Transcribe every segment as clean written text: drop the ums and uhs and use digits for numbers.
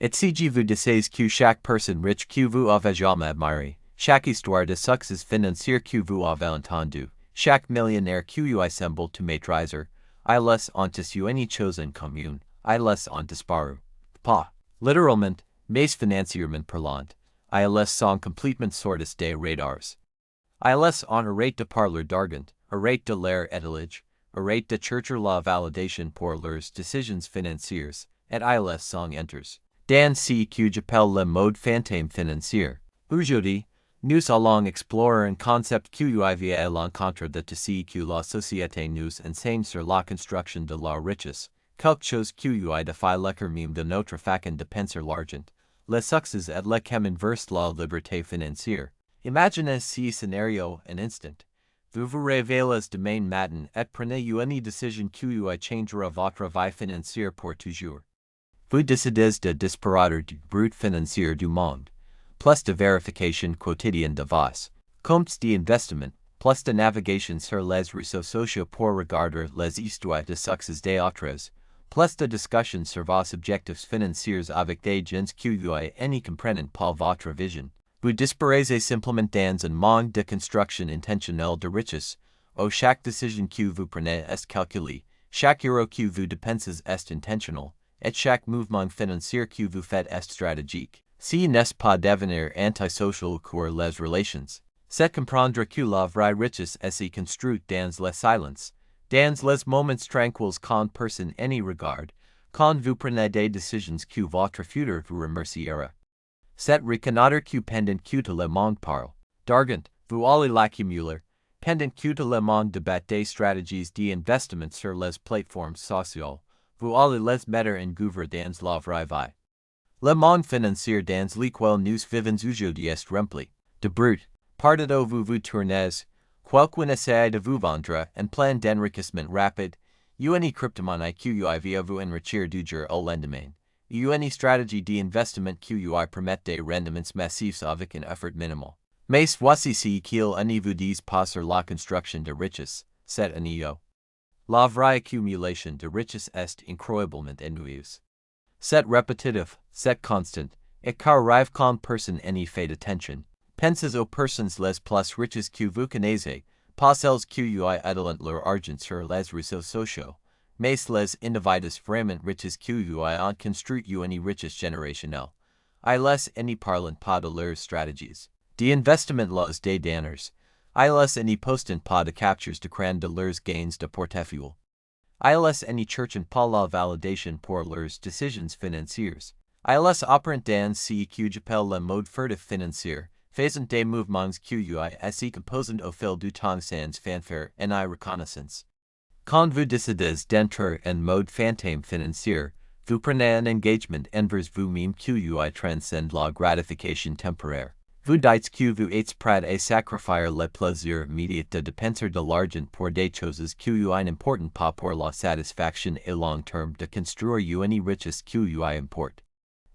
Et si vous disiez que chaque personne riche que vous avez jamais admiré, chaque histoire de succès financier que vous avez entendu, chaque millionnaire que vous semble to maîtriser, il les ont une chose en commune, il les ont disparu. Pas, littéralement, mais financièrement parlant, ils les sont complètement sortis des radars. Ils ont arrêté de parler d'argent, arrêté de l'air étalage, arrêté de chercher la validation pour leurs décisions financières, et ils les sont enters. Dans ce que j'appelle le mode fantôme financier. Aujourd'hui, nous allons explorer un concept qui vient à l'encontre de tout ce que la société nous enseigne sur la construction de la richesse, quelque chose qui défie le même de notre façon de penser l'argent, le succès et le chemin vers la liberté financière. Imaginez ce scénario un instant. Vous vous réveillez demain matin et prenez une décision qui changera votre vie financière pour toujours. Vous décidez de disparaître du brut financier du monde, plus de vérification quotidienne de vos comptes d'investissement, plus de navigation sur les réseaux sociaux pour regarder les histoires de succès des autres, plus de discussions sur vos objectifs financiers avec des gens qui ne comprennent pas votre vision. Vous disparaissez simplement dans un monde de construction intentionnelle de richesse, où chaque décision que vous prenez est calculée, chaque euro que vous dépensez est intentionnel, et chaque mouvement financier que vous faites est stratégique. Si n'est pas devenir antisocial pour les relations, c'est comprendre que la vraie richesse est construite dans le silence, dans les moments tranquilles quand personne n'y regarde, quand vous prenez des décisions que votre futur vous remerciera. C'est reconnaître que pendant que tout le monde parle d'argent, vous allez l'accumuler, pendant que tout le monde débat des stratégies d'investissement sur les plateformes sociales, vous allez les mettre en gouvernement dans la vraie vie. Le monde financier dans lequel nous vivons aujourd'hui est rempli de brut, partout où vous vous tournez, quelqu'un essaie de vous vendre un plan d'enrichissement rapide, une crypto-monnaie qui va vous enrichir du jour au lendemain, une stratégie d'investissement qui permet des rendements massifs avec un effort minimal. Mais voici ce qu'il ne vous dit pas sur la construction de richesse, c'est un. La vraie accumulation de richesse est incroyablement ennuyeuse. C'est répétitif, c'est constant, et qu'arrive quand personne n'y fait attention. Pensez aux personnes les plus riches que vous connaissez, pas celles qui étalent leur argent sur les réseaux sociaux, mais les individus vraiment riches qui ont construit une richesse générationnelle. Ils n'y parlent pas de leurs stratégies d'investissement les des derniers. Ils n'y postent pas de captures d'écran de leurs gains de portefeuille. Ils n'y cherchent pas la validation pour leurs décisions financières. Ils opèrent dans ce que j'appelle le mode furtif financier, faisant des mouvements qui se composent au fil du temps sans fanfare ni reconnaissance. Quand vous décidez d'entrer en mode fantôme financier, vous prenez un engagement envers vous-même qui transcende la gratification temporaire. Vous dites que vous êtes prêt à sacrifier le plaisir immédiat de dépenser de l'argent pour des choses qui n'importent pas pour la satisfaction à long terme de construire une richesse qui importe.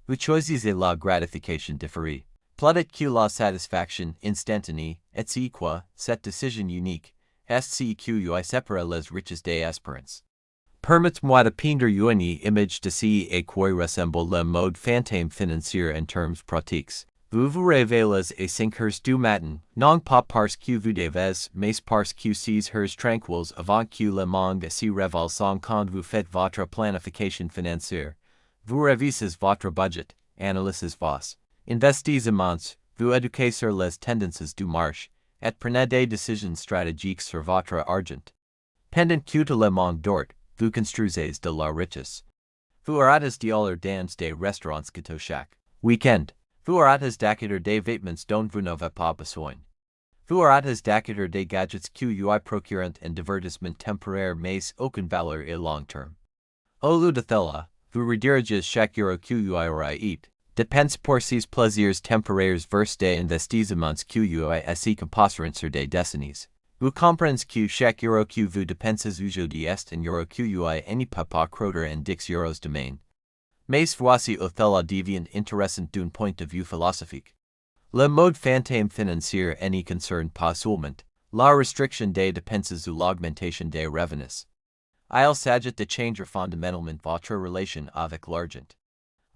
Vous choisissez la gratification différée. Peut-être que la satisfaction instantanée est ce quoi, cette décision unique, est ce qui sépare les richesses des espérances. Permettez-moi de peindre une image de ce à quoi ressemble le mode fantôme financier en termes pratiques. Vous vous réveillez à 5 heures du matin, non pas parce que vous devez, mais parce que 6 heures tranquilles avant que le monde se révèle quand vous faites votre planification financière. Vous révisez votre budget, analysez vos investissements, vous éduquez sur les tendances du marché, et prenez des décisions stratégiques sur votre argent. Pendant que tout le monde dort, vous construisez de la richesse. Vous arrêtez d'aller dans des restaurants gâteaux chaque week-end. Vous arrêtez d'acquérir des vêtements dont vous n'avez pas besoin. Vous arrêtez d'acquérir des gadgets qui procurent un divertissement temporaire mais aucune valeur à long terme. Au lieu de cela, vous redirigez chaque euro qui aura dépense pour ces plaisirs temporaires vers des investissements qui se composeront sur des décennies. Vous comprenez que chaque euro que vous dépensez aujourd'hui est un euro qui ne peut pas croître en 10 euros demain. Mais voici où cela devient intéressant d'un point de vue philosophique. Le mode fantôme financier n'y concerne pas seulement la restriction des dépenses ou l'augmentation des revenus. Il s'agit de changer fondamentalement votre relation avec l'argent.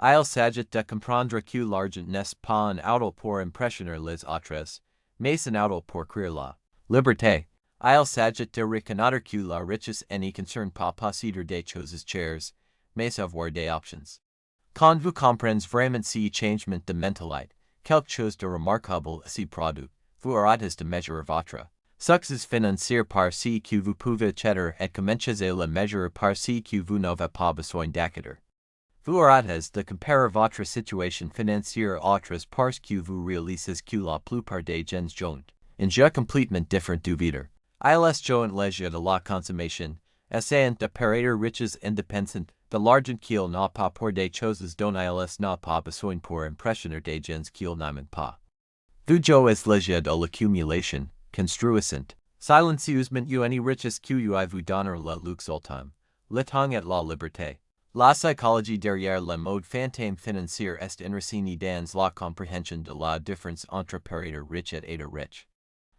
Il s'agit de comprendre que l'argent n'est pas un outil pour impressionner les autres, mais un outil pour créer la liberté. Il s'agit de reconnaître que la richesse ne concerne pas posséder des choses chères, mais avoir des options. Quand vous comprenez vraiment ce changement de mentalité, quelque chose de remarquable s'y produit. Vous arrêtez de mesurer votre succès financier par ce que vous pouvez acheter et commencez à le mesurer par ce que vous n'avez pas besoin d'acheter. Vous arrêtez de comparer votre situation financière à autres parce que vous réalisez que la plupart des gens ont un jeu complètement différent du vôtre. Ils ont le jeu de la consommation, essayant de paraître riches indépendants, de l'argent qu'ils n'ont pas pour des choses dont ils n'ont pas besoin pour impressionner des gens qu'ils n'aiment pas. Vous jouez le jeu de l'accumulation, construisant silencieusement une richesse qui vous donnera le luxe ultime, le temps et la liberté. La psychologie derrière le mode fantôme financier est enracinée dans la compréhension de la différence entre paraître riche et être riche.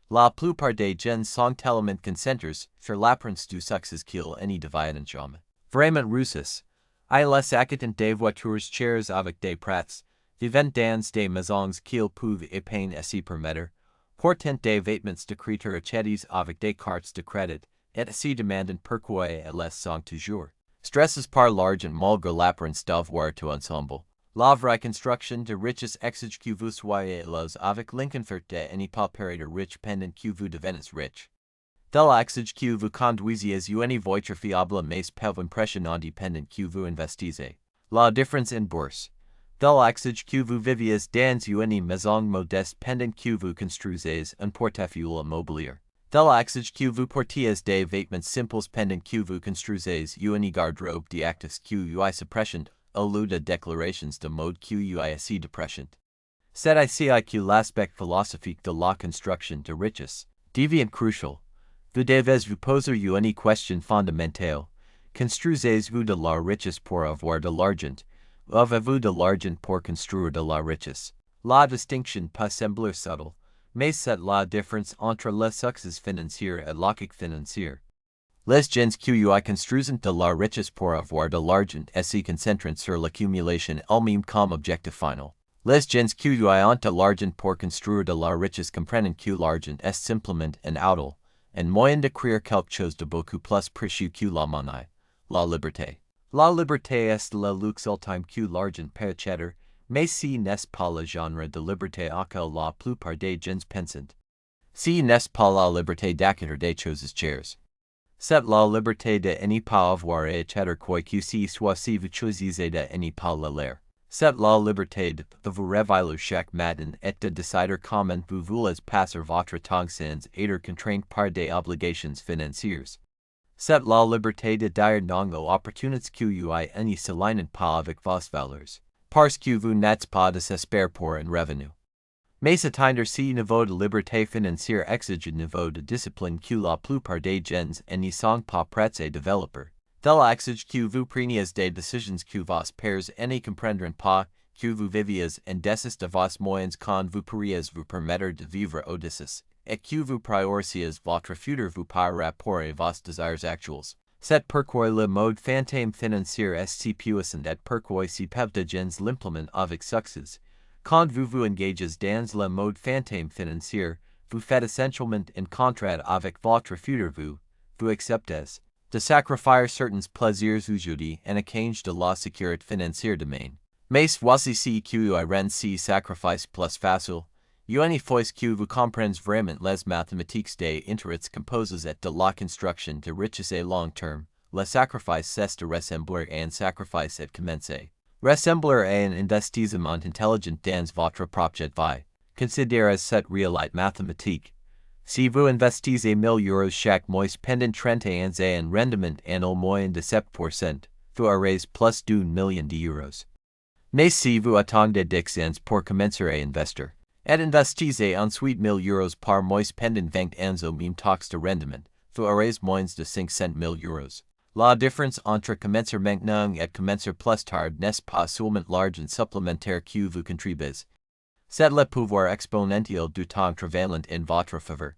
La plupart des gens sont tellement concentrés sur l'apparence du succès qu'ils n'y divident jamais. Vraiment réussissent. Ils achètent des voitures chères avec des prêts, vivent dans des maisons qu'ils peuvent à peine s'y permettre, portent des vêtements de créateurs achetés avec des cartes de crédit, et se demandent pourquoi elles sont toujours stresses par l'argent malgré l'apparence d'avoir tout ensemble. La vraie construction de richesse exige que vous soyez les avec l'inconfort de ne pas paraître riche pendant que vous devenez riche. D'elle exige que vous conduisiez une voiture fiable mais peu impressionnante pendant que vous investissez. La différence en bourse. D'elle exige que vous viviez dans une maison modeste pendant que vous construisez un portefeuille immobilier. D'elle exige que vous portiez des vêtements simples pendant que vous construisez une garde-robe d'actes que vous suppression au lieu de déclarations de mode que vous assez depressant. C'est ici que l'aspect philosophique de la construction de richesse devient crucial. Vous devez vous poser une question fondamentale. Construisez-vous de la richesse pour avoir de l'argent, ou avez-vous de l'argent pour construire de la richesse? La distinction peut sembler subtle, mais c'est la différence entre le succès financier et l'échec financier. Les gens qui construisent de la richesse pour avoir de l'argent et se concentrent sur l'accumulation elles-mêmes comme objectif final. Les gens qui ont de l'argent pour construire de la richesse comprennent que l'argent est simplement un outil, un moyen de créer quelque chose de beaucoup plus précieux que la monnaie, la liberté. La liberté est le luxe ultime que l'argent peut acheter, mais ce n'est pas le genre de liberté auquel la plupart des gens pensent. Ce n'est pas la liberté d'acheter des choses chères. C'est la liberté de ne pas avoir à acheter quoi que ce soit si vous choisissez de ne pas le lire. C'est la liberté de vous réveiller chaque matin et de décider comment vous voulez passer votre temps sans être contraint par des obligations financières. C'est la liberté de dire non aux opportunités que vous ne s'alignent pas avec vos valeurs, parce que vous n'êtes pas désespéré pour un revenu. Mais atteindre ce niveau de liberté financière exige un niveau de discipline que la plupart des gens ne sont pas prêts à développer. D'elle exige que vous preniez des décisions que vos pairs ne comprendront pas, que vous viviez en deçà de vos moyens quand vous pourriez vous permettre de vivre au-dessus, et que vous priorisiez votre futur par rapport à vos désirs actuels. C'est pourquoi le mode fantôme financier est si puissant et pourquoi si peu de gens l'implémentent avec succès. Quand vous vous engagez dans le mode fantôme financier, vous faites essentiellement un contrat avec votre futur vous acceptez de sacrifier certains plaisirs aujourd'hui en échange de la sécurité financière demain. Mais voici ce qui rend ce sacrifice plus facile. Une fois que vous comprenez vraiment les mathématiques des intérêts composés et de la construction de richesse à long terme, le sacrifice cesse de ressembler à un sacrifice et commence à ressembler à un investissement intelligent dans votre propre vie. Considérez cette réalité mathématique. Si vous investissez 1000 euros chaque mois pendant 30 ans à un rendement annuel moyen de 7%, vous aurez plus d'1 million d'euros. Mais si vous attendez 10 ans pour commencer à investir, et investissez ensuite 1000 euros par mois pendant 20 ans au même taux de rendement, vous aurez moins de 500 000 euros. La différence entre commencer maintenant et commencer plus tard n'est pas seulement l'argent supplémentaire que vous contribuez. C'est le pouvoir exponentiel du temps travaillant en votre faveur.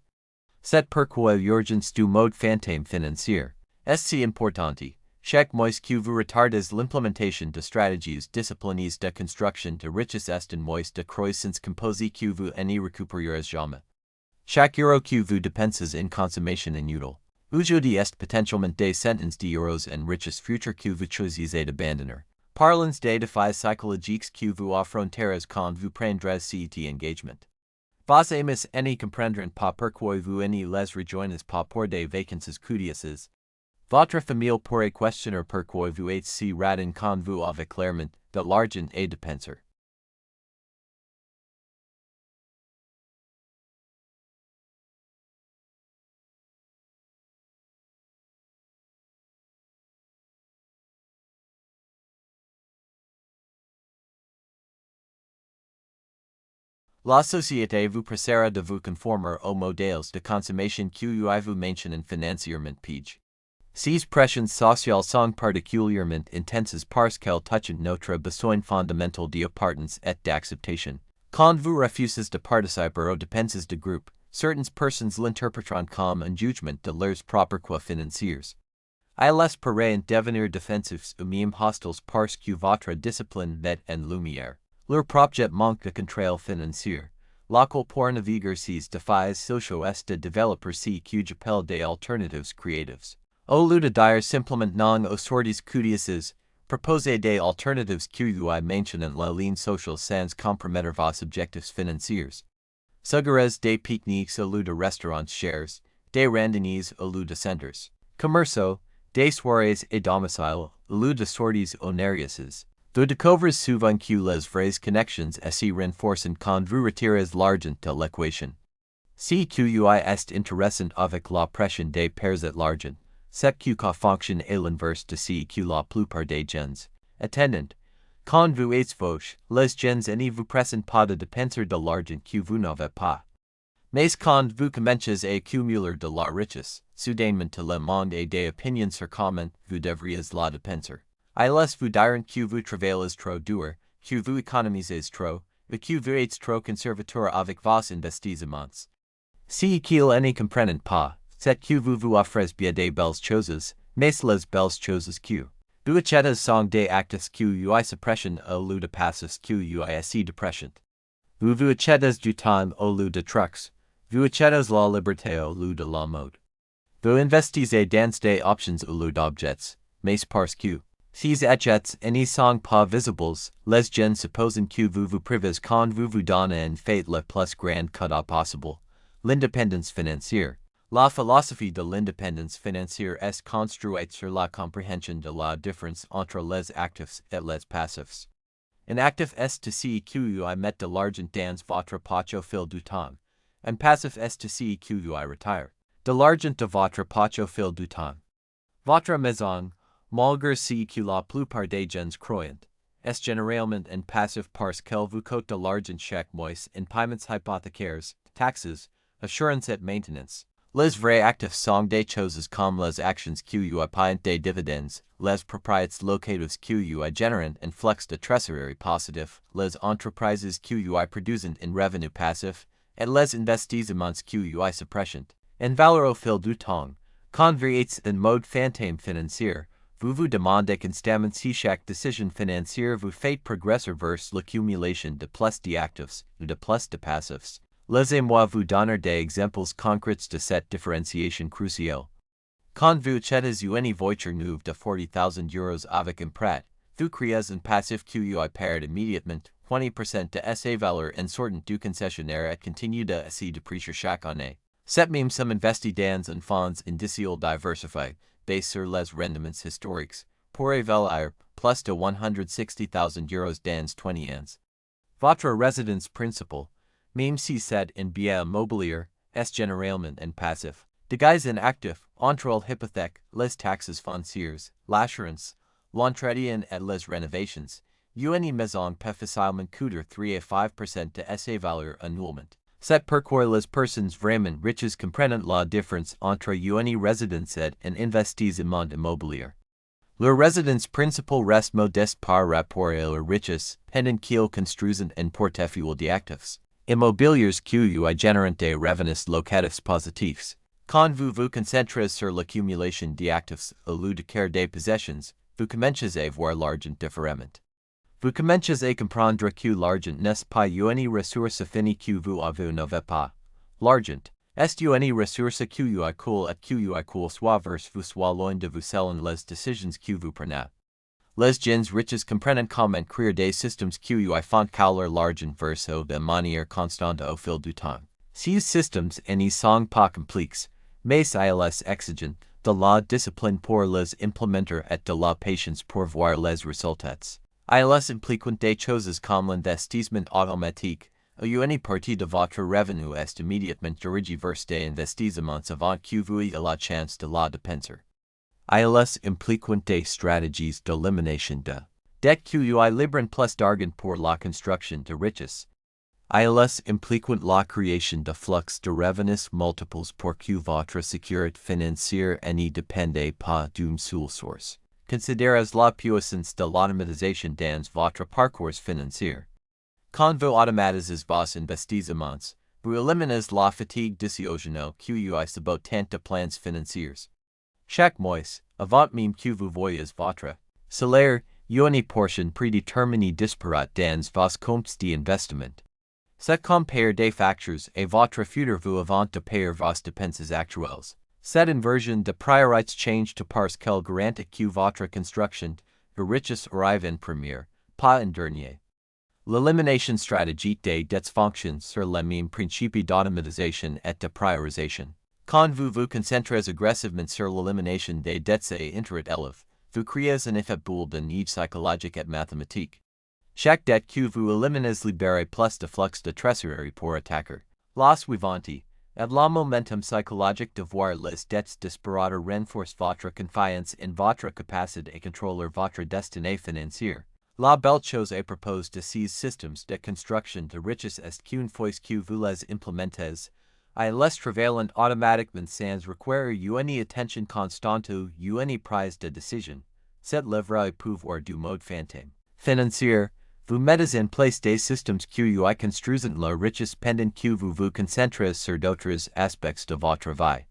C'est pourquoi l'urgence du mode fantôme financier est si importante. Chaque mois que vous retardez l'implémentation de stratégies disciplines de construction de richesse est un mois de croissance composé que vous n'y récupérerez jamais. Chaque euro que vous dépensez en consommation inutile. Aujourd'hui est potentiellement des centaines d'euros en richesse future que vous choisissez d'abandonner. Parlons des défis psychologiques que vous affronterez quand vous prendrez cet engagement. Vos amis n'y comprendront pas pourquoi vous n'y les rejoignez pas pour des vacances coûteuses. Votre famille pourrait questionner pourquoi vous êtes si radin quand vous avez clairement de l'argent à dépenser. La société vous pressera de vous conformer aux modèles de consommation que vous mentionnent financièrement page. Ces pressions sociales sont particulièrement intenses parce qu'elles touchent notre besoin fondamental d'appartenance et d'acceptation. Quand vous refusez de participer aux dépenses de groupe, certaines personnes l'interpréteront comme un jugement de leurs propres choix financiers. Ils pourraient devenir défensifs ou même hostiles parce que votre discipline met en lumière leur propre manque de contrôle financier. Local pour naviguer ces défis sociaux est de développer ce que j'appelle des alternatives créatives. Au lieu de dire simplement non aux sorties coûteuses, proposez des alternatives qui mentionnent la ligne sociale sans compromettre vos objectifs financiers. Suggérez des pique-niques au lieu de restaurants chers, des randonnées au lieu de centres commerciaux, des soirées à domicile au lieu de sorties onéreuses. Vous découvrez souvent que les vraies connexions se renforcent quand vous retirez l'argent de l'équation. Si QUI est intéressant avec la pression des perdre l'argent, c'est que fonctionne à l'inverse de ce que la plupart des gens attendent. Quand vous êtes fauche, les gens ne vous pressent pas de dépenser de l'argent que vous n'avez pas. Mais quand vous commencez à accumuler de la richesse, soudainement le monde a des opinions sur comment vous devriez la dépenser. Ils vous diront que vous travaillez trop dur, que vous économisez trop, ou que vous êtes trop conservateur avec vos investissements. Si qu'ils n'y comprennent pas, c'est que vous offrez bien des belles choses, mais les belles choses que vous achetez sont des actes que suppression au lieu de passes que assez depression. Vous achetez du temps au lieu de trucs, vous achetez la liberté au lieu de la mode. Vous investissez dans des options au lieu d'objets, mais parce que ces objets n'y sont pas visibles, les gens supposent que vous privez quand vous donnez en fait le plus grand cadeau possible. L'indépendance financière. La philosophie de l'indépendance financière est construite sur la compréhension de la différence entre les actifs et les passifs. Un actif est ce que met de l'argent dans votre poche au fil du temps. Un passif est ce que retire de l'argent de votre poche au fil du temps. Votre maison, malgré ce que la plupart des gens croient, est généralement un passif parce qu'elle vous coûte de l'argent chaque mois en paiements hypothécaires, taxes, assurance et maintenance. Les vrais actifs sont des choses comme les actions que payent des dividendes, les propriétés locatives que génèrent un flux de trésorerie positif, les entreprises que produisent un revenu passif, et les investissements que suppressent en valeur au fil du temps. Quand vous êtes en mode fantôme financier, vous vous demandez constamment si chaque décision financière vous fait progresser vers l'accumulation de plus d'actifs ou de plus de passifs. Laissez-moi vous donner des exemples concrets de cette différenciation cruciale. Quand vous achetez une voiture neuve de 40,000 euros avec un prêt, vous créez un passif qui perd immédiatement 20% de sa valeur en sortant du concessionnaire et continue de se déprécier chaque année. Cette même somme investie dans un fonds indiciel diversifié, basé sur les rendements historiques, pourrait valoir plus de 160,000 euros dans 20 ans. Votre résidence principale, même si c'est un bien immobilier, est généralement un passif. Dégâts inactifs, entre l'hypothèque, les taxes foncières, l'assurance, l'entretien et les rénovations, une maison peut facilement coûter 3 à 5% de sa valeur annuellement. C'est pourquoi les personnes vraiment riches comprennent la différence entre une résidence et un investissement immobilier. Leur résidence principale reste modeste par rapport à leur richesse, pendant qu'ils construisent un portefeuille d'actifs immobiliers qui génèrent des revenus locatifs positifs. Quand vous concentrez sur l'accumulation d'actifs au lieu de care des possessions, vous commencez à voir l'argent différemment. Vous commencez à comprendre que l'argent n'est pas une ressource finie que vous n'avez pas. L'argent est une ressource que vous coule et que vous coule soit vers vous soit loin de vous selon les décisions que vous prenez. Les gens riches comprennent comment créer des systèmes que vous font couler l'argent vers eux de manière constante au fil du temps. Ces systèmes ne sont pas complexes, mais ils exigent de la discipline pour les implémenter et de la patience pour voir les résultats. Ils impliquent des choses comme l'investissement automatique, où une partie de votre revenu est immédiatement dirigée vers des investissements avant que vous ayez la chance de la dépenser. Ils impliquent des stratégies d'élimination de dettes que vous libérent plus d'argent pour la construction de richesse. Ils impliquent la création de flux de revenus multiples pour que votre sécurité financière ne dépende pas d'une seule source. Considérez la puissance de l'automatisation dans votre parcours financier. Quand vous automatisez vos investissements, vous éliminez la fatigue décisionnelle que vous sabote de plans financiers. Chaque mois, avant même que vous voyez votre salaire, une portion prédéterminée disparaît dans vos comptes d'investissement. C'est comme payer des factures et votre futur vous avant de payer vos dépenses actuelles. Cette inversion de priorités change to parce qu'elle garante que votre construction de richesse arrive en premier, pas en dernier. L'élimination stratégique des dettes fonctionne sur le même principe d'automatisation et de priorisation. Quand vous concentrez agressivement sur l'élimination des dettes et intérêts élevés, vous créez un effet boule de neige psychologique et mathématique. Chaque dette que vous éliminez libère plus de flux de trésorerie pour attaquer la suivante, et le momentum psychologique de voir les dettes disparaître renforce votre confiance en votre capacité à contrôler votre destinée financière. La belle chose à propos de ces systèmes de construction de richesse est qu'une fois que vous les implémentez, ils travaillent automatiquement sans requérir une attention constante ou une prise de décision. C'est le vrai pouvoir du mode fantôme financier. Vous mettez en place des systèmes qui construisent la richesse pendant que vous concentrez sur d'autres aspects de votre vie.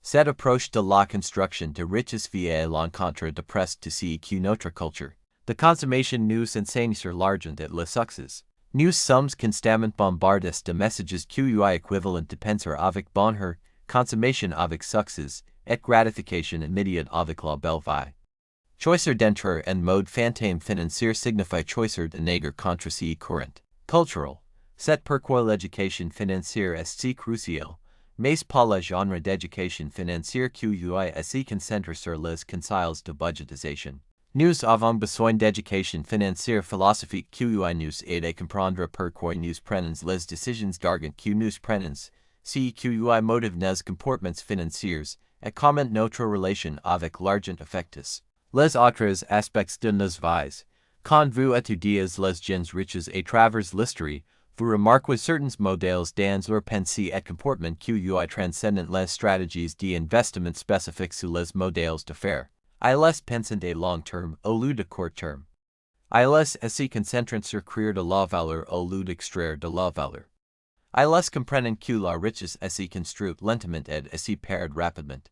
Cette approche de la construction de richesse via l'encontre de presque de ce que notre culture de consommation nous enseigne sur l'argent et le succès. Nous sommes constamment bombardés de messages qui équivalent de penser avec bonheur, consommation avec succès, et gratification immédiate avec la belle vie. Choisir d'entrer en mode fantôme financier signifie choisir de nager contre ce courant cultural. C'est pourquoi l'éducation financière est si cruciale, mais pas le genre d'éducation financière qui se concentre sur les conseils de budgétisation. Nous avons besoin d'éducation financière philosophique qui nous aide à comprendre pourquoi nous prenons les décisions d'argent que nous prenons, ce qui motive nos comportements financiers, et comment notre relation avec l'argent affecte les autres aspects de nos vies. Quand vous étudiez les gens riches à travers l'histoire, vous remarquez certains modèles dans leur pensée et comportement qui transcendent les stratégies d'investissement spécifiques sous les modèles d'affaires. Ils pensent à long terme au lieu de court terme. Ils se concentrent sur créer de la valeur au lieu d'extraire de la valeur. Ils comprennent que la richesse se construit lentement et se perd rapidement.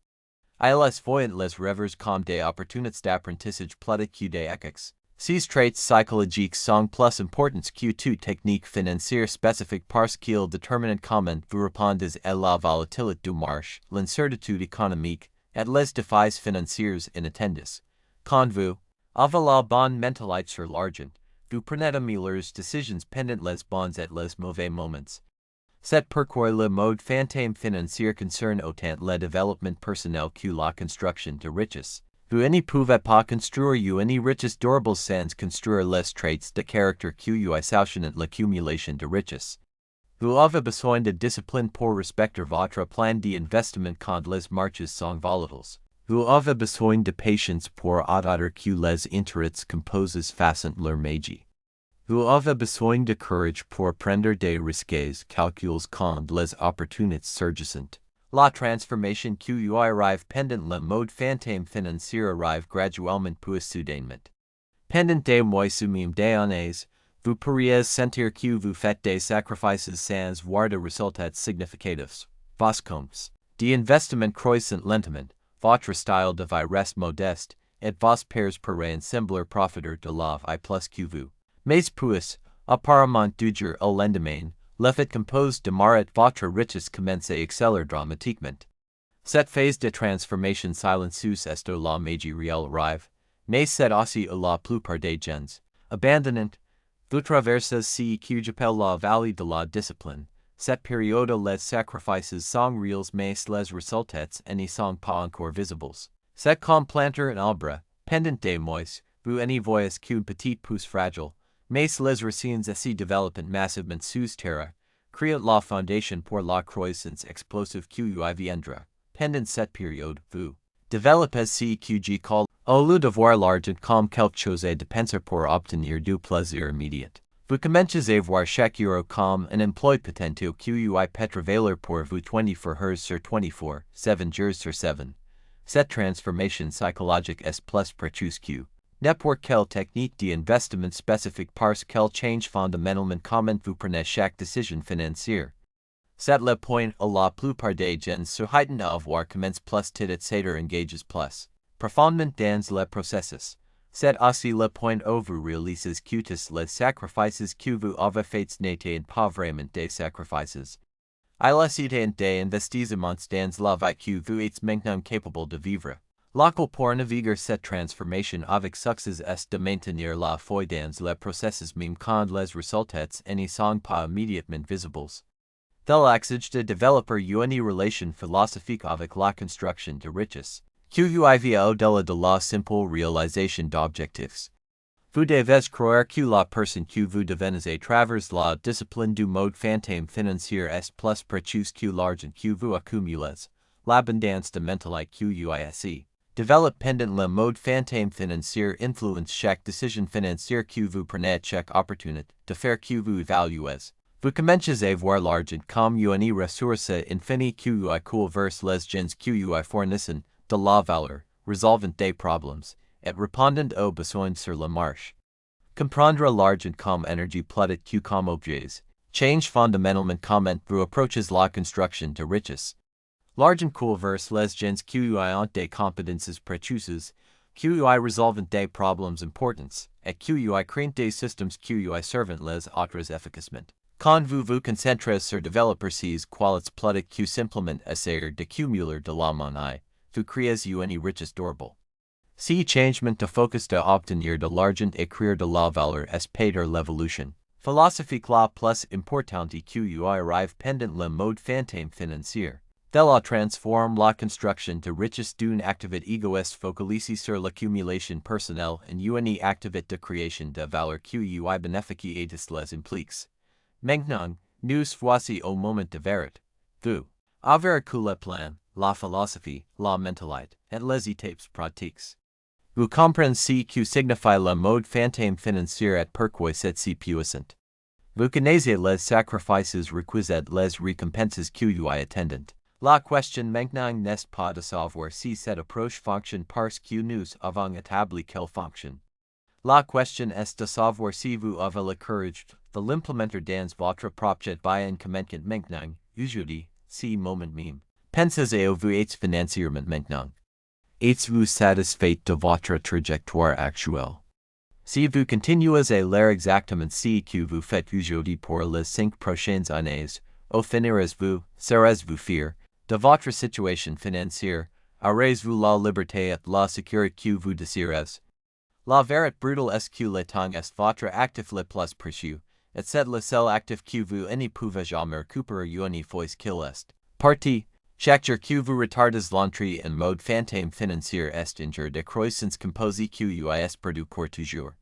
Ils voient les rêves comme des opportunités d'apprentissage plutôt que des échecs. Ces traits psychologiques sont plus importants que toute technique financière spécifique parce qu'ils déterminent comment vous répondez à la volatilité du marché, l'incertitude économique, et les défis financiers inattendus. Quand vous avez la bonne mentalité sur l'argent, vous prenez de meilleures décisions pendant les bons et les mauvais moments. C'est pourquoi le mode fantôme financier concerne autant le développement personnel que la construction de richesse. Vous ne pouvez pas construire une richesse durable sans construire les traits de caractère qui sanctionnent l'accumulation de richesse. Vous avez besoin de discipline pour respecter votre plan d'investissement quand les marchés sont volatiles. Vous avez besoin de patience pour attendre que les intérêts composés fassent leur magie. Vous avez besoin de courage pour prendre des risques calculs quand les opportunités surgissent. La transformation qui arrive pendant le mode fantôme financier arrive graduellement puis soudainement. Pendant des mois ou même des années, vous pourriez sentir que vous faites des sacrifices sans voir de résultats significatifs. Vos comptes d'investissement croissant lentement, votre style de vie reste modeste, et vos pairs pourraient sembler profiter de la vie plus que vous. Mais puis, apparemment du jour au lendemain, le fait compose de marat votre richesse commence à accélérer dramatiquement. Cette phase de transformation silencieuse est la magie réelle arrive, mais c'est aussi la plupart des gens, abandonnant, vous traversez ce que j'appelle la vallée de la discipline. Cette période les sacrifices sont réels mais les résultats n'y sont pas encore visibles. C'est comme planter un arbre, pendant des mois, vous n'y voyez qu'une petite pousse fragile, mais les racines s'y développent massivement sous terre, créent la fondation pour la croissance explosive qui y viendra. Pendant cette période, vous développez ce que je call, au lieu de voir l'argent comme quelque chose à dépenser pour obtenir du plaisir immédiat. Vous commencez à voir chaque euro comme un emploi potentiel qui peut travailler pour vous 24 heures sur 24, 7 jours sur 7. Cette transformation psychologique est plus précieuse que n'importe quelle technique d'investissement spécifique parce qu'elle change fondamentalement comment vous prenez chaque décision financière. C'est le point où la plupart des gens se heightenent à avoir commence plus tôt c'est-à-dire engages plus profondément dans le processus. C'est aussi le point où vous réalisez que tous les sacrifices que vous avez faits n'étaient pas vraiment des sacrifices. Ils étaient des investissements dans la vie que vous êtes maintenant capable de vivre. L'école pour naviguer cette transformation avec succès est de maintenir la foi dans le processus même quand les résultats n'y sont pas immédiatement visibles. Tel exige de développer une relation philosophique avec la construction de richesse, qui va au-delà de la simple réalisation d'objectifs. Vous devez croire que la personne que vous devenez à travers la discipline du mode fantôme financier est plus précieuse que l'argent que vous accumulez, l'abondance de mentalité que vous avez. Développe pendant le mode fantôme financier influence chaque décision financière que vous prenez chaque opportunité de faire que vous évaluez. Vous commencez à voir l'argent comme une ressource infinie qui coule vers les gens qui fournissent de la valeur, résolvant des problèmes, et répondant aux besoins sur la marche. Comprendre l'argent comme énergie plutôt que comme objet, change fondamentalement comment vous approchez la construction de richesse. L'argent coule vers les gens qui ont des compétences précieuses, qui résolvent des problèmes importants, et qui créent des systèmes qui servent les autres efficacement. Quand vous vous concentrez sur développer ces qualités plutôt que simplement essayer d'accumuler de la monnaie, vous créez une richesse durable. Ce changement de focus de obtenir de l'argent et créer de la valeur est peut-être l'évolution philosophique la plus importante qui arrive pendant le mode fantôme financier. Elle transforme la construction de richesse d'une activité égoïste focalisée sur l'accumulation personnelle en une activité de création de valeur qui bénéficie à tous les impliques. Maintenant, nous voici au moment de vérité. Vous avez que le plan, la philosophie, la mentalité, et les étapes pratiques. Vous comprenez ce que signifie le mode fantôme financier et pourquoi c'est si puissant. Vous connaissez les sacrifices requis et les récompenses qui y attendent. La question maintenant n'est pas de savoir si cette approche fonctionne parce que nous avons établi qu'elle fonctionne. La question est de savoir si vous avez le courage de l'implémenter dans votre projet bien commencé maintenant, aujourd'hui, ce moment même. Pensez à vous êtes financièrement maintenant. Êtes-vous satisfait de votre trajectoire actuelle? Si vous continuez à l'air exactement ce que vous faites aujourd'hui pour les 5 prochaines années, au finirez-vous, serez-vous fier de votre situation financière, aurez-vous la liberté et la sécurité que vous désirez? La vérité brutale est que le temps est votre actif le plus précieux, et c'est le seul actif que vous ne pouvez jamais récupérer une fois qu'il est parti. Chaque jour que vous retardez l'entrée en mode fantôme financier est un jour de croissance composée que vous est perdu pour toujours.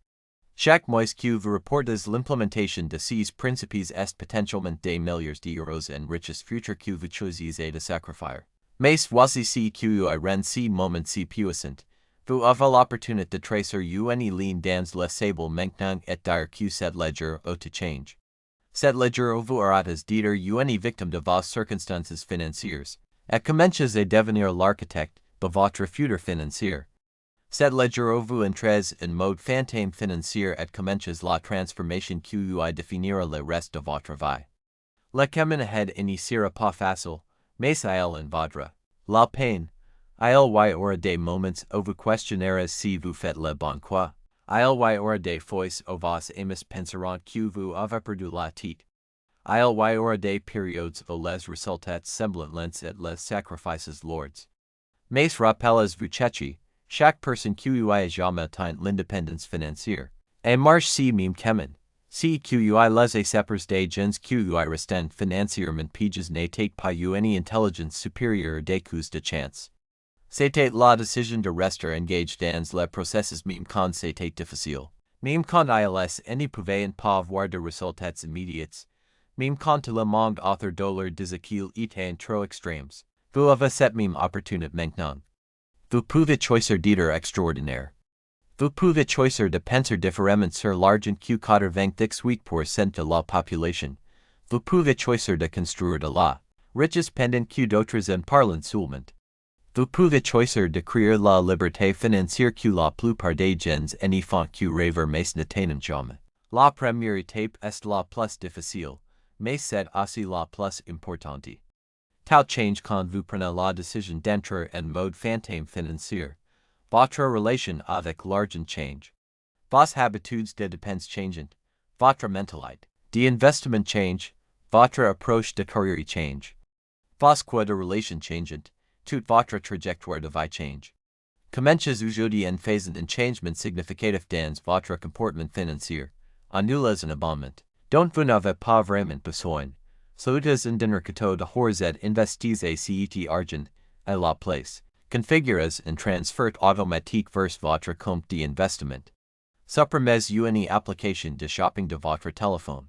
Chaque mois que vous reportez l'implémentation de ces principes est potentiellement des milliards d'euros en richesse future que vous choisissez de sacrifier. Mais voici ce qui rend ce moment si puissant. Vous avez l'opportunité de tracer une ligne dans le sable maintenant et dire que cette ledger auto change. Cette ledger vous aura-t-il d'être une victime de vos circonstances financières, et commencez à devenir l'architecte de votre futur financier. Cette ledger vous entrez en mode fantôme financier et commencez la transformation qui définira le reste de votre vie. Le chemin ahead n'y sera pas facile, Mais il en vaudra la peine. Il y aura des moments où vous questionnerez si vous faites le bon choix. Il y aura des fois où vos amis penseront que vous avez perdu la tête. Il y aura des périodes où les résultats semblent lents et les sacrifices lourds. Mais rappelez-vous que chaque personne qui a jamais atteint l'indépendance financière et marche si même chemin. Si que les accepteurs des gens qui restent financièrement piégés n'étaient pas une intelligence supérieure des coups de chance. C'était la décision de rester engagé dans le processus même quand c'était difficile. Même quand ils ne pouvaient pas voir de résultats immédiats. Même quand le monde author dollar disait qu'il était trop extrêmes. Vous avez cette même opportunité maintenant. Vous pouvez choisir d'être extraordinaire. Vous pouvez choisir de penser différemment sur l'argent que 98% de la population. Vous pouvez choisir de construire de la richesse pendant que d'autres en parlent seulement. Vous pouvez choisir de créer la liberté financière que la plupart des gens ne font que rêver mais n'atteignent jamais. La première étape est la plus difficile, mais c'est aussi la plus importante. Tout change quand vous prenez la décision d'entrer en mode fantôme financier. Votre relation avec l'argent change. Vos habitudes de dépense changent. Votre mentalité d'investissement change. Votre approche de carrière change. Vos choix de relation changent. Toute votre trajectoire de vie change. Commencez aujourd'hui en faisant un changement significatif dans votre comportement financier. Annulez un abonnement dont vous n'avez pas vraiment besoin. Saluez un dinner cateau de horizet investissez cet argent à la place. Configurez un transfert automatique vers votre compte d'investissement. Supprimez une application de shopping de votre téléphone.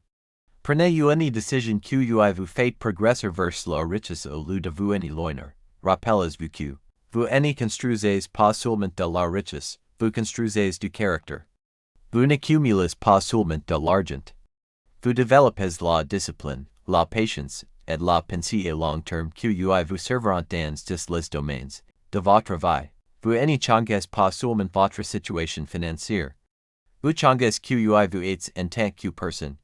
Prenez une décision que vous fait progresser vers la richesse au lieu de vous en éloigner. Rappelez-vous que vous ne construisez pas seulement de la richesse, vous construisez du caractère. Vous n'accumulez pas seulement de l'argent. Vous développez la discipline, la patience, et la pensée à long terme que vous serviront dans tous les domaines de votre vie. Vous ne changez pas seulement votre situation financière. Vous changez que vous êtes en tant que personne.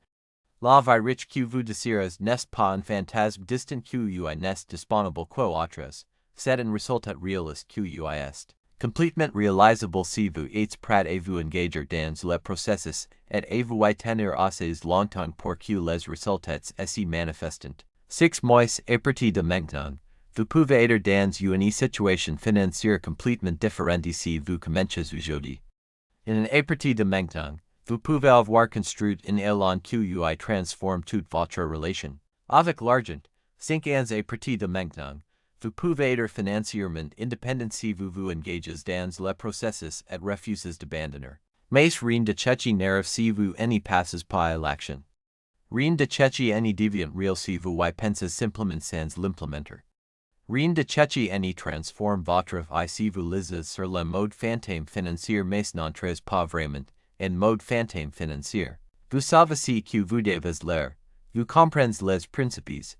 La vie riche que vous désirez n'est pas un fantasme distant que vous n'est disponible qu'aux autres. C'est un résultat réaliste que vous est complètement réalisable si vous êtes prêt à vous engager dans le processus et à vous y tenir assez longtemps pour que les résultats s'y manifestent. 6 mois à partir de maintenant, vous pouvez être dans une situation financière complètement différente si vous commencez aujourd'hui. À partir de maintenant, vous pouvez avoir construit un élan que vous transforme toute votre relation avec l'argent. 5 ans à partir de maintenant, vous pouvez être financièrement indépendant si vous vous engagez dans le processus et refusez d'abandonner. Mais rien de ceci n'arrive si vous ne passez pas à l'action. Rien de ceci ne devient réel si vous y pensez simplement sans l'implémenter. Rien de ceci ne transforme votre vie si vous lisez sur le mode fantôme financier mais n'entrez pas vraiment en mode fantôme financier. Vous savez ce que vous devez lire. Vous comprenez les principes.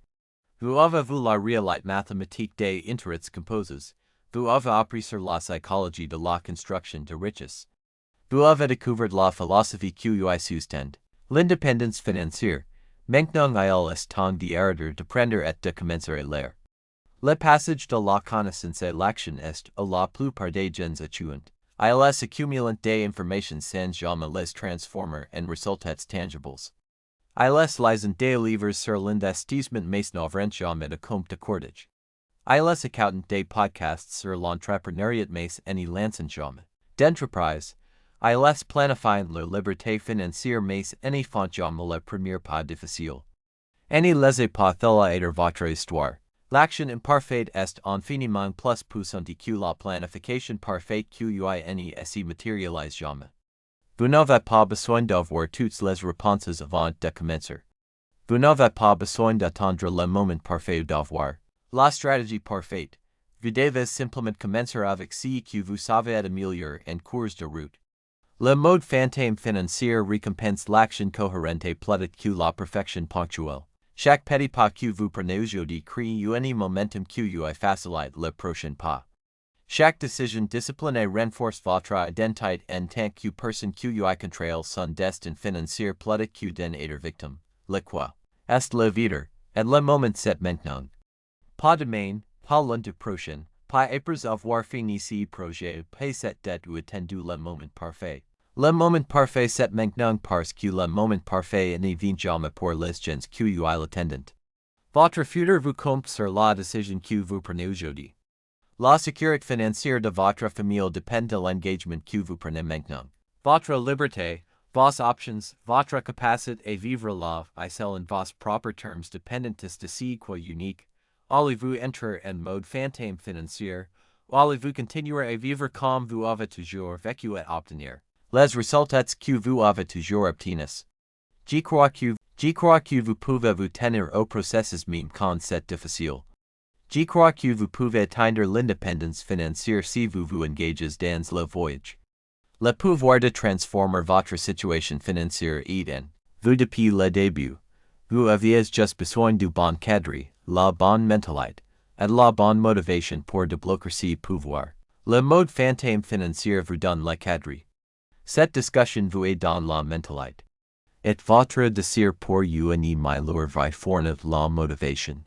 Vous avez vu la réalité mathématique des intérêts composés. Vous avez appris sur la psychologie de la construction de richesse. Vous avez découvert la philosophie que vous sustente. L'indépendance financière. Maintenant il est temps d'arrêter de prendre et de commencer à lire. Le passage de la connaissance à l'action est, à la plupart des gens échouant. Ils accumulant des informations sans jamais les transformer en résultats tangibles. Ils lisent des livres sur l'investissement mais n'ouvrent jamais de compte de cordage. Ils écoutent des podcasts sur l'entrepreneuriat mais ne lancent jamais d'entreprise. Ils planifient leur liberté financière mais ne font jamais le premier pas difficile. Ne laissez pas être votre histoire. L'action imparfaite est infiniment plus puissante que la planification parfaite que ne s'y matérialise jamais. Vous n'avez pas besoin d'avoir toutes les réponses avant de commencer. Vous n'avez pas besoin d'attendre le moment parfait d'avoir la stratégie parfaite. Vous devez simplement commencer avec ce que vous savez améliorer en cours de route. Le mode fantôme financier récompense l'action cohérente et plutôt que la perfection ponctuelle. Chaque petit pas que vous prenez aujourd'hui crée un momentum que vous facilite le prochain pas. Chaque décision disciplinée renforce votre identité en tant que personne que vous contrôle son destin financier plutôt que d'en être victime. Le quoi est le vivre, et le moment c'est maintenant. pas de main, pas l'un prochain, pas après avoir fini ce projet, pas cette date ou attendu le moment parfait. Le moment parfait c'est maintenant parce que le moment parfait ne vient jamais pour les gens qui l'attendent. Votre futur vous compte sur la décision que vous prenez aujourd'hui. La sécurité financière de votre famille dépend de l'engagement que vous prenez maintenant. Votre liberté, vos options, votre capacité à vivre la vie selon vos propres termes dépendent de ce quoi unique. Allez-vous entrer en mode fantôme financier, ou allez-vous continuer à vivre comme vous avez toujours vécu et obtenir les résultats que vous avez toujours obtenus? Je crois que vous pouvez vous tenir au processus même quand c'est difficile. Je crois que vous pouvez atteindre l'indépendance financière si vous vous engagez dans le voyage. Le pouvoir de transformer votre situation financière est en vous depuis le début. Vous aviez juste besoin du bon cadre, la bonne mentalité, et la bonne motivation pour débloquer ce pouvoir. Le mode fantôme financier vous donne le cadre. Cette discussion vous aide dans la mentalité. Et votre désir pour you and leur vie fournit la motivation.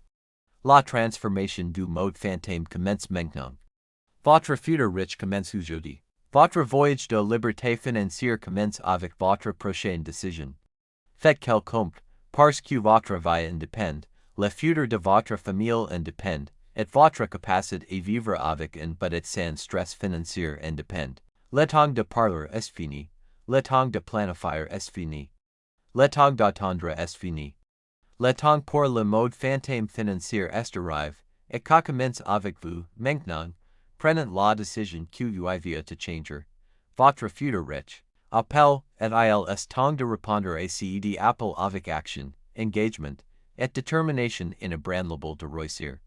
La transformation du mode fantôme commence maintenant. Votre futur riche commence aujourd'hui. Votre voyage de liberté financière commence avec votre prochaine décision. Faites quel compte, parce que votre vie en dépend, le futur de votre famille en dépend, et votre capacité à vivre avec un budget sans stress financier en dépend. Le temps de parler est fini. Le temps de planifier est fini. Le temps d'attendre est fini. Le temps pour le mode fantôme financier est arrivé, et ça commence avec vous, maintenant. Prenez la décision que vous avez to changer. Votre futur riche. Appel, et il est temps de répondre à cet appel avec action, engagement, et détermination inébranlable de réussir.